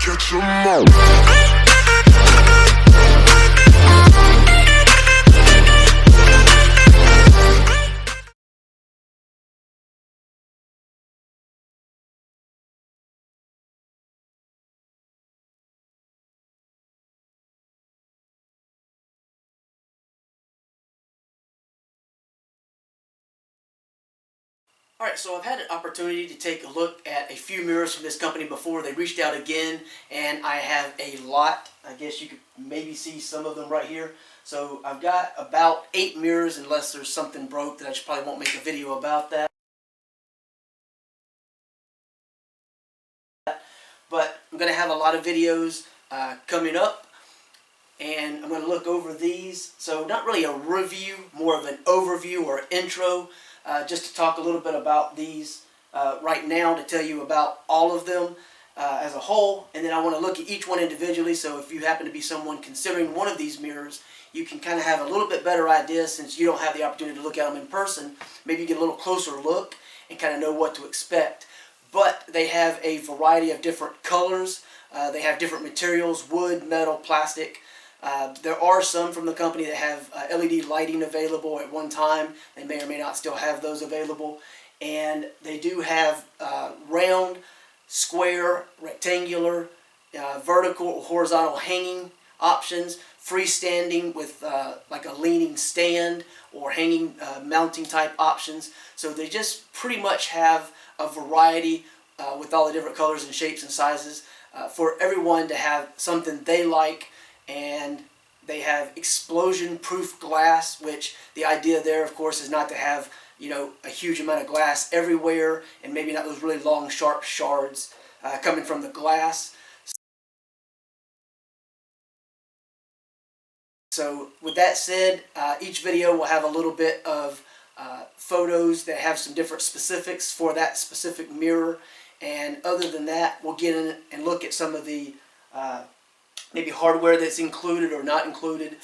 catch 'em all. Alright, so I've had an opportunity to take a look at a few mirrors from this company before. They reached out again, and I have a lot. I guess you could maybe see some of them right here. So I've got about 8 mirrors, unless there's something broke that I probably won't make a video about that. But I'm going to have a lot of videos coming up, and I'm going to look over these. So not really a review, more of an overview or intro. Just to talk a little bit about these right now, to tell you about all of them as a whole, and then I want to look at each one individually, so if you happen to be someone considering one of these mirrors, you can kind of have a little bit better idea, since you don't have the opportunity to look at them in person. Maybe you get a little closer look and kind of know what to expect. But they have a variety of different colors. They have different materials: wood, metal, plastic. There are some from the company that have LED lighting available at one time. They may or may not still have those available. And they do have round, square, rectangular, vertical or horizontal hanging options, freestanding with like a leaning stand, or hanging mounting type options. So they just pretty much have a variety with all the different colors and shapes and sizes for everyone to have something they like. And they have explosion-proof glass, which the idea there, of course, is not to have, you know, a huge amount of glass everywhere, and maybe not those really long, sharp shards coming from the glass. So with that said, each video will have a little bit of photos that have some different specifics for that specific mirror. And other than that, we'll get in and look at some of the maybe hardware that's included or not included,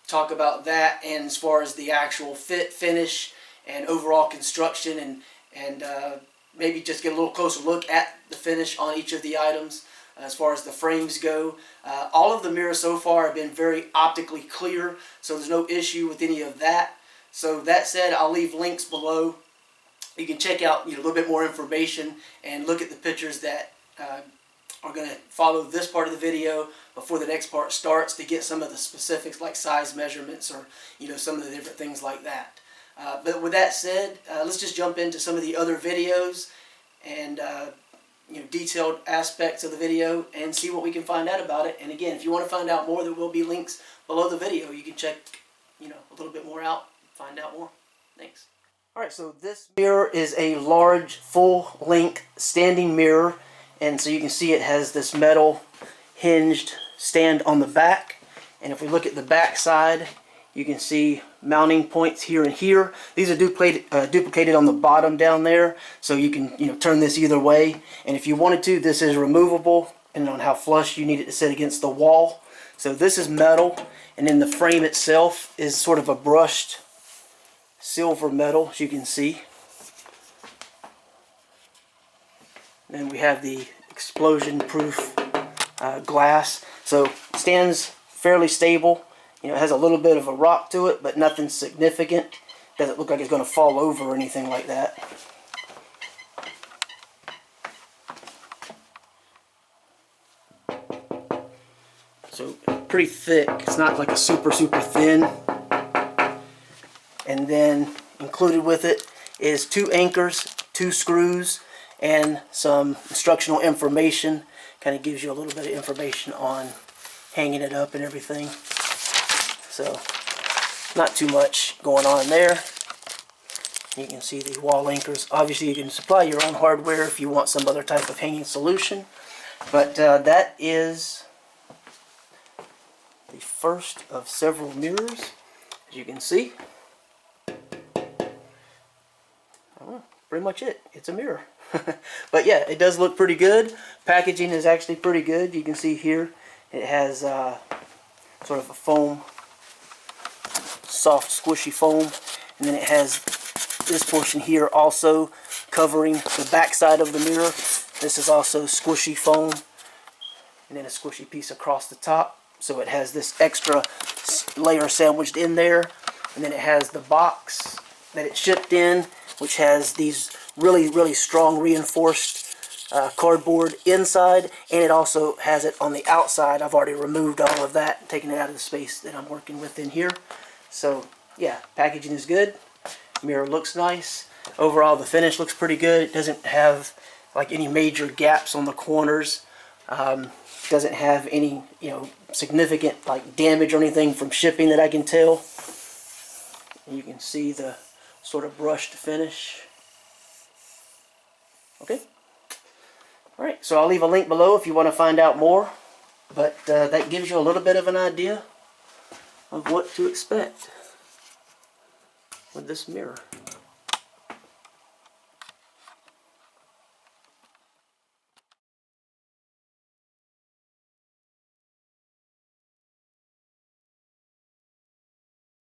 talk about that, and as far as the actual fit, finish, and overall construction, and maybe just get a little closer look at the finish on each of the items. As far as the frames go, all of the mirrors so far have been very optically clear, so there's no issue with any of that. So that said, I'll leave links below. You can check out a little bit more information and look at the pictures that are going to follow this part of the video before the next part starts, to get some of the specifics like size measurements, or some of the different things like that. But with that said, let's just jump into some of the other videos and detailed aspects of the video, and see what we can find out about it. And again, if you want to find out more, there will be links below the video. You can check a little bit more out, find out more. Thanks. Alright, so this mirror is a large full-length standing mirror. And so you can see it has this metal hinged stand on the back. And if we look at the back side, you can see mounting points here and here. These are duplicated on the bottom down there, so you can turn this either way. And if you wanted to, this is removable depending on how flush you need it to sit against the wall. So this is metal, and then the frame itself is sort of a brushed silver metal, as you can see. Then we have the explosion-proof glass. So it stands fairly stable. It has a little bit of a rock to it, but nothing significant. Doesn't look like it's going to fall over or anything like that. So pretty thick. It's not like a super thin. And then included with it is 2 anchors, 2 screws, and some instructional information. Kind of gives you a little bit of information on hanging it up and everything. So not too much going on there. You can see the wall anchors. Obviously you can supply your own hardware if you want some other type of hanging solution. But that is the first of several mirrors, as you can see. Pretty much it. It's a mirror. But yeah, it does look pretty good. Packaging is actually pretty good. You can see here it has sort of a foam, soft squishy foam, and then it has this portion here also covering the back side of the mirror. This is also squishy foam and then a squishy piece across the top. So it has this extra layer sandwiched in there. And then it has the box that it shipped in, which has these really, really strong reinforced cardboard inside, and it also has it on the outside. I've already removed all of that, taken it out of the space that I'm working with in here. So yeah, packaging is good. Mirror looks nice. Overall, the finish looks pretty good. It doesn't have like any major gaps on the corners. Doesn't have any, you know, significant like damage or anything from shipping that I can tell. And you can see the sort of brushed finish. Okay. Alright, so I'll leave a link below if you want to find out more. But that gives you a little bit of an idea of what to expect with this mirror.